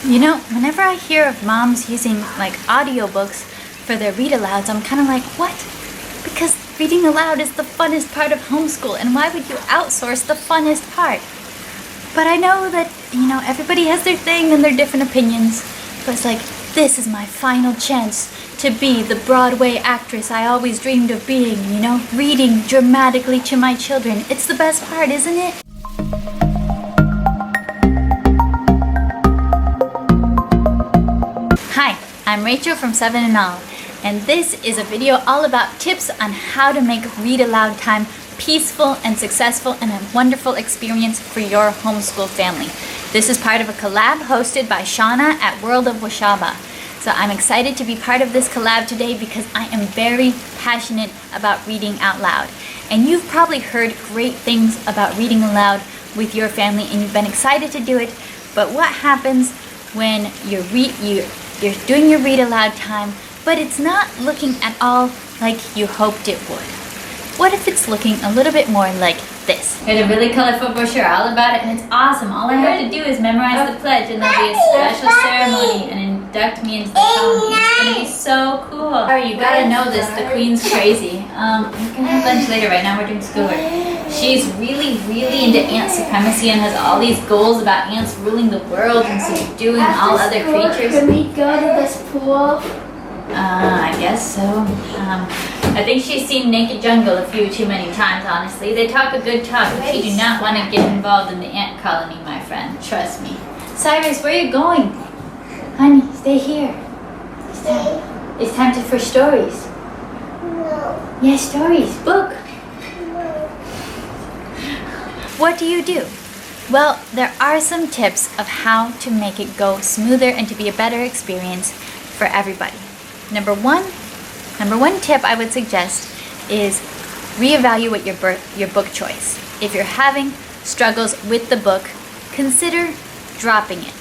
You know, whenever I hear of moms using like audiobooks for their read-alouds, I'm kind of like, what? Because reading aloud is the funnest part of homeschool, and why would you outsource the funnest part? But I know that, everybody has their thing and their different opinions, but it's like, this is my final chance to be the Broadway actress I always dreamed of being, reading dramatically to my children. It's the best part, isn't it? Hi, I'm Rachel from 7 and All, and this is a video all about tips on how to make read aloud time peaceful and successful and a wonderful experience for your homeschool family. This is part of a collab hosted by Shawna at World of Washabaugh. So I'm excited to be part of this collab today because I am very passionate about reading out loud. And you've probably heard great things about reading aloud with your family and you've been excited to do it, but what happens when you're doing your read aloud time, but it's not looking at all like you hoped it would? What if it's looking a little bit more like this? There's a really colorful brochure all about it, and it's awesome. All I have to do is memorize the pledge, and there'll be a special ceremony and induct me into the colony. It's gonna be so cool. Alright, you gotta know this. The Queen's crazy. We can have lunch later. Right now we're doing schoolwork. She's really into ant supremacy and has all these goals about ants ruling the world and subduing all other creatures. Can we go to this pool? I guess so. I think she's seen Naked Jungle a few too many times, honestly. They talk a good talk, but you do not want to get involved in the ant colony, my friend. Trust me. Cyrus, where are you going? Honey, stay here. It's time for stories. No. Yes, stories. Book. No. What do you do? Well, there are some tips of how to make it go smoother and to be a better experience for everybody. Number one tip I would suggest is reevaluate your book choice. If you're having struggles with the book, consider dropping it.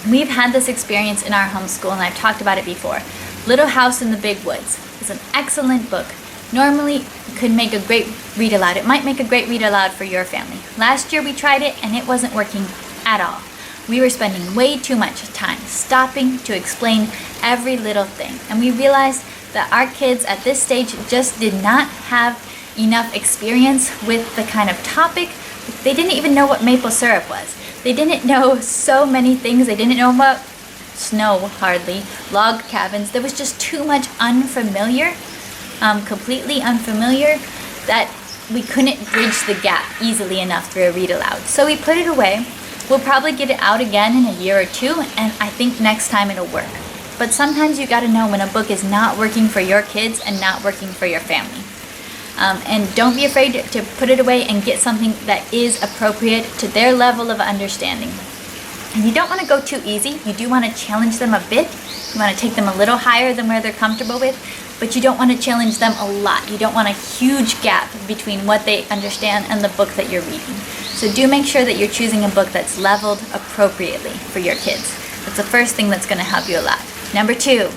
We've had this experience in our homeschool, and I've talked about it before. Little House in the Big Woods is an excellent book. Normally could make a great read aloud. It might make a great read aloud for your family. Last year we tried it and it wasn't working at all. We were spending way too much time stopping to explain every little thing. And we realized that our kids at this stage just did not have enough experience with the kind of topic. They didn't even know what maple syrup was. They didn't know so many things. They didn't know about snow, hardly, log cabins. There was just too much unfamiliar, completely unfamiliar, that we couldn't bridge the gap easily enough through a read aloud. So we put it away. We'll probably get it out again in a year or two, and I think next time it'll work. But sometimes you gotta know when a book is not working for your kids and not working for your family. And don't be afraid to put it away and get something that is appropriate to their level of understanding. And you don't want to go too easy. You do want to challenge them a bit. You want to take them a little higher than where they're comfortable with, but you don't want to challenge them a lot. You don't want a huge gap between what they understand and the book that you're reading. So do make sure that you're choosing a book that's leveled appropriately for your kids. That's the first thing that's going to help you a lot. Number two,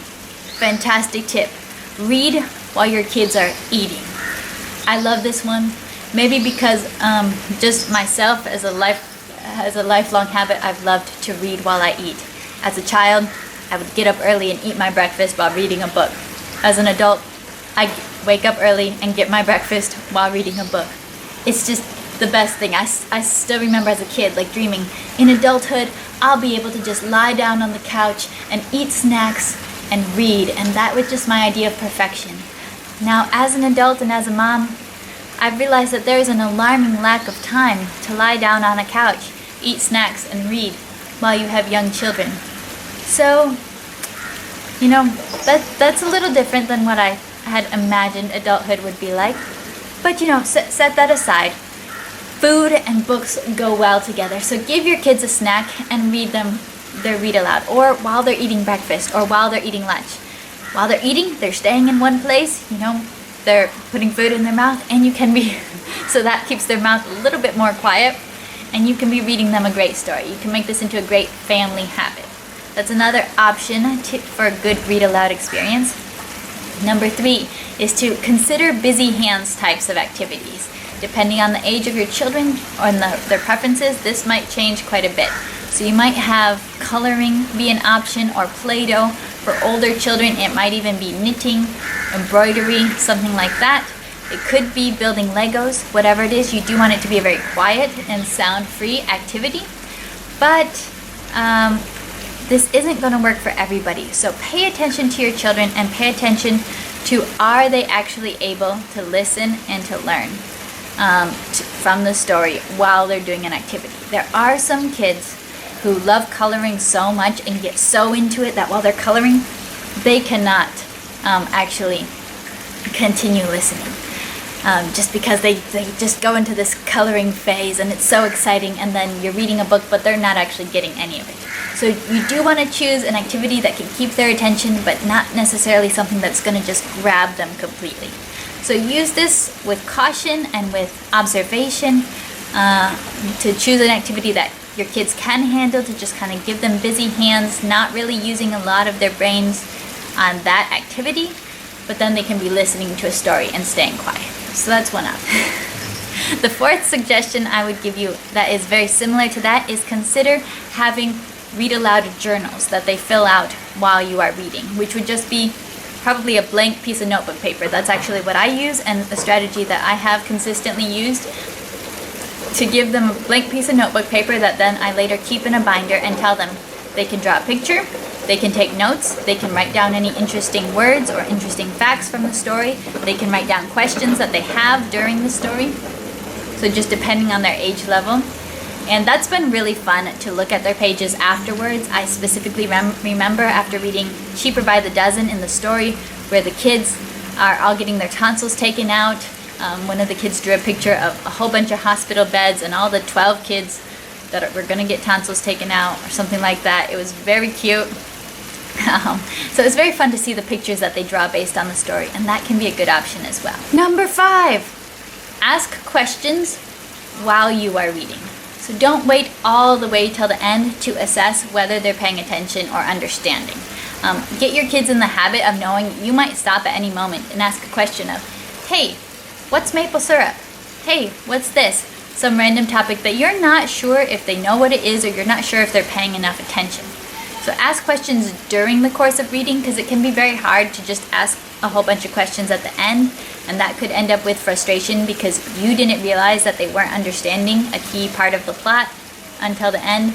fantastic tip. Read while your kids are eating. I love this one, maybe because just myself as a lifelong habit, I've loved to read while I eat. As a child, I would get up early and eat my breakfast while reading a book. As an adult, I wake up early and get my breakfast while reading a book. It's just the best thing. I still remember as a kid, like dreaming, in adulthood, I'll be able to just lie down on the couch and eat snacks and read, and that was just my idea of perfection. Now, as an adult and as a mom, I've realized that there is an alarming lack of time to lie down on a couch, eat snacks, and read while you have young children. So, that's a little different than what I had imagined adulthood would be like. But, set that aside. Food and books go well together. So give your kids a snack and read them their read aloud, or while they're eating breakfast, or while they're eating lunch. While they're eating, they're staying in one place, they're putting food in their mouth, and you can be, so that keeps their mouth a little bit more quiet, and you can be reading them a great story. You can make this into a great family habit. That's another option for a good read aloud experience. Number three is to consider busy hands types of activities. Depending on the age of your children or their preferences, this might change quite a bit. So you might have coloring be an option, or Play-Doh. For older children, it might even be knitting, embroidery, something like that. It could be building Legos. Whatever it is, you do want it to be a very quiet and sound-free activity. But this isn't going to work for everybody. So pay attention to your children and pay attention to, are they actually able to listen and to learn from the story while they're doing an activity. There are some kids who love coloring so much and get so into it that while they're coloring, they cannot actually continue listening. Just because they just go into this coloring phase and it's so exciting, and then you're reading a book but they're not actually getting any of it. So you do want to choose an activity that can keep their attention, but not necessarily something that's going to just grab them completely. So use this with caution and with observation to choose an activity that your kids can handle, to just kind of give them busy hands, not really using a lot of their brains on that activity, but then they can be listening to a story and staying quiet. So that's one up. The fourth suggestion I would give you that is very similar to that is consider having read-aloud journals that they fill out while you are reading, which would just be probably a blank piece of notebook paper. That's actually what I use, and a strategy that I have consistently used, to give them a blank piece of notebook paper that then I later keep in a binder and tell them they can draw a picture, they can take notes, they can write down any interesting words or interesting facts from the story, they can write down questions that they have during the story. So just depending on their age level. And that's been really fun to look at their pages afterwards. I specifically remember after reading Cheaper by the Dozen in the story, where the kids are all getting their tonsils taken out. One of the kids drew a picture of a whole bunch of hospital beds and all the 12 kids that were going to get tonsils taken out or something like that. It was very cute. So it was very fun to see the pictures that they draw based on the story, and that can be a good option as well. Number 5, ask questions while you are reading. So don't wait all the way till the end to assess whether they're paying attention or understanding. Get your kids in the habit of knowing you might stop at any moment and ask a question of, hey, what's maple syrup? Hey, what's this? Some random topic that you're not sure if they know what it is, or you're not sure if they're paying enough attention. So ask questions during the course of reading, because it can be very hard to just ask a whole bunch of questions at the end, and that could end up with frustration because you didn't realize that they weren't understanding a key part of the plot until the end,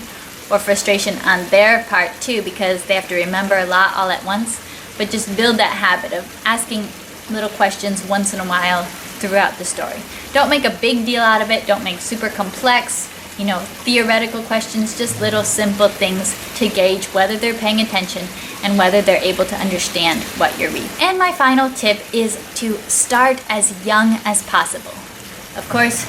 or frustration on their part too because they have to remember a lot all at once. But just build that habit of asking little questions once in a while throughout the story. Don't make a big deal out of it. Don't make super complex, theoretical questions, just little simple things to gauge whether they're paying attention and whether they're able to understand what you're reading. And my final tip is to start as young as possible. Of course,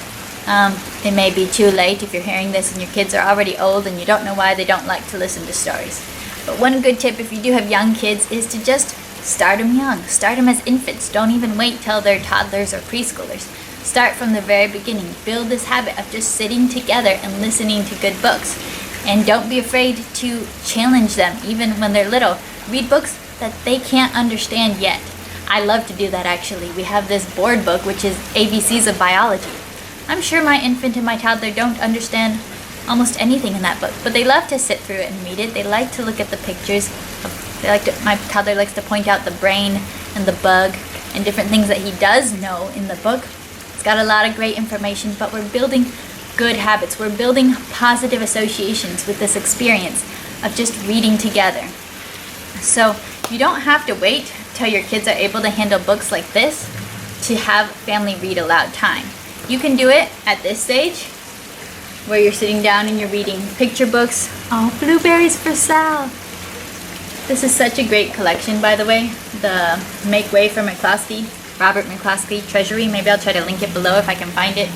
it may be too late if you're hearing this and your kids are already old and you don't know why they don't like to listen to stories. But one good tip if you do have young kids is to just start them young. Start them as infants. Don't even wait till they're toddlers or preschoolers. Start from the very beginning. Build this habit of just sitting together and listening to good books. And don't be afraid to challenge them even when they're little. Read books that they can't understand yet. I love to do that actually. We have this board book which is ABCs of Biology. I'm sure my infant and my toddler don't understand almost anything in that book, but they love to sit through it and read it. They like to look at the pictures. My toddler likes to point out the brain and the bug and different things that he does know in the book. It's got a lot of great information, but we're building good habits. We're building positive associations with this experience of just reading together. So you don't have to wait till your kids are able to handle books like this to have family read aloud time. You can do it at this stage where you're sitting down and you're reading picture books. Oh, Blueberries for Sal. This is such a great collection, by the way. The Make Way for McCloskey, Robert McCloskey Treasury. Maybe I'll try to link it below if I can find it.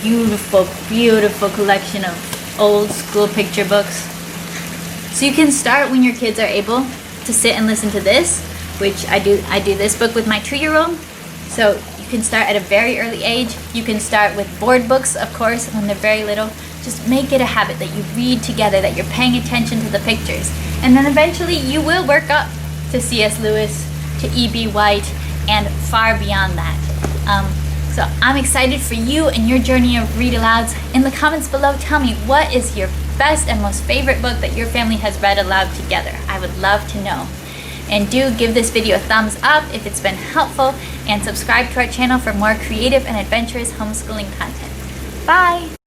Beautiful, beautiful collection of old school picture books. So you can start when your kids are able to sit and listen to this, which I do this book with my 2-year-old. So you can start at a very early age. You can start with board books, of course, when they're very little. Just make it a habit that you read together, that you're paying attention to the pictures. And then eventually you will work up to C.S. Lewis, to E.B. White, and far beyond that. So I'm excited for you and your journey of read-alouds. In the comments below, tell me what is your best and most favorite book that your family has read aloud together. I would love to know. And do give this video a thumbs up if it's been helpful, and subscribe to our channel for more creative and adventurous homeschooling content. Bye!